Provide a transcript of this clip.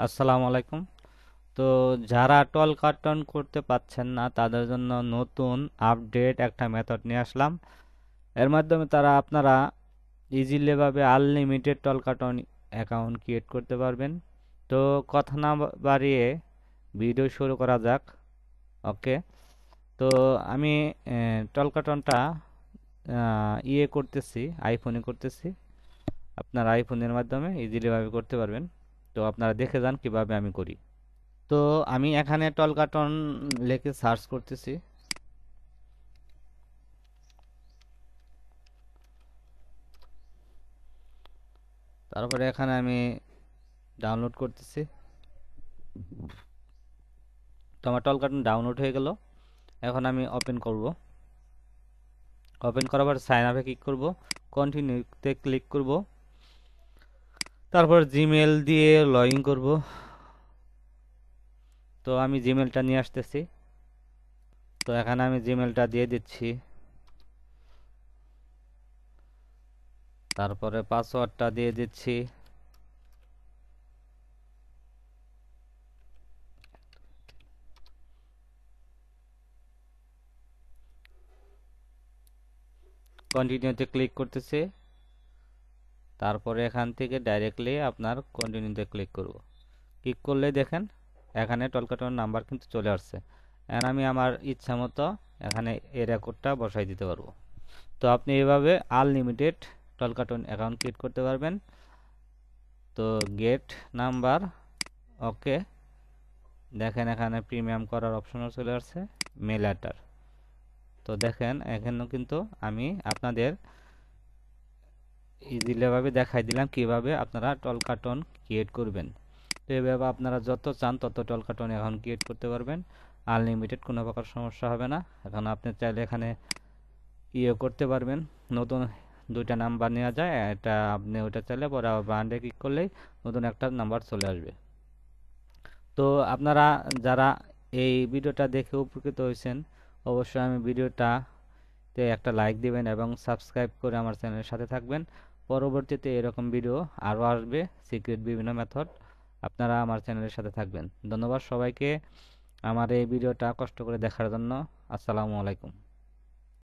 আসসালামু আলাইকুম। তো যারা টল কার্টন করতে পাচ্ছেন না তাদের জন্য নতুন আপডেট একটা মেথড নিয়ে আসলাম। এর মাধ্যমে আপনারা ইজিলি ভাবে আনলিমিটেড টল কার্টন অ্যাকাউন্ট ক্রিয়েট করতে পারবেন। তো কথা না বাড়িয়ে ভিডিও শুরু করা যাক। ওকে। তো আমি টল কার্টনটা করতেছি, আইফোনে করতেছি। আপনার আইফোনের মাধ্যমে ইজিলি ভাবে করতে পারবেন। তো আপনারা দেখে যান কিভাবে আমি করি। তো আমি এখানে টল কার্টন লিখে সার্চ করতেছি। তারপরে এখানে আমি ডাউনলোড করতেছি। তো আমার টল কার্টন ডাউনলোড হয়ে গেল। এখন আমি ওপেন করব। ওপেন করার পর সাইন আপে ক্লিক করব, কন্টিনিউতে ক্লিক করব। তারপর জিমেল দিয়ে লগ ইন করব। তো আমি জিমেলটা নিয়ে আসতেছি। তো এখানে আমি জিমেলটা দিয়ে দিচ্ছি। তারপরে পাসওয়ার্ডটা দিয়ে দিচ্ছি। কন্টিনিউতে ক্লিক করতেছি। তারপরে এখান থেকে ডাইরেক্টলি আপনার কন্টিনিউতে ক্লিক করব। ক্লিক করলে দেখেন এখানে টল কার্টনের নাম্বার কিন্তু চলে আসছে। এখন আমি আমার ইচ্ছা মতো এখানে এই রেকর্ডটা বসাই দিতে পারবো। তো আপনি এইভাবে আনলিমিটেড টল কার্টন অ্যাকাউন্ট ক্রিয়েট করতে পারবেন। তো গেট নাম্বার, ওকে। দেখেন এখানে প্রিমিয়াম করার অপশনও চলে আসছে, মেল লেটার। তো দেখেন এখানেও কিন্তু আমি আপনাদের ইজিলি ভাবে দেখাই দিলাম কিভাবে আপনারা টল কার্টন ক্রিয়েট করবেন। তো এইভাবে আপনারা যত চান তত টল কার্টন এখন ক্রিয়েট করতে পারবেন। আনলিমিটেড, কোনো প্রকার সমস্যা হবে না। এখন আপনি চাইলে এখানে করতে পারবেন। নতুন দুইটা নাম্বার নেওয়া যায়, এটা আপনি ওইটা চাইলে পরে আবার ব্র্যান্ডে ক্লিক করলেই নতুন একটা নাম্বার চলে আসবে। তো আপনারা যারা এই ভিডিওটা দেখে উপকৃত হয়েছেন, অবশ্যই আমি ভিডিওটাতে একটা লাইক দিবেন এবং সাবস্ক্রাইব করে আমার চ্যানেলের সাথে থাকবেন। পরবর্তীতে এরকম ভিডিও আরও আসবে, সিক্রেট বিভিন্ন মেথড। আপনারা আমার চ্যানেলের সাথে থাকবেন। ধন্যবাদ সবাইকে আমার এই ভিডিওটা কষ্ট করে দেখার জন্য। আসসালামু আলাইকুম।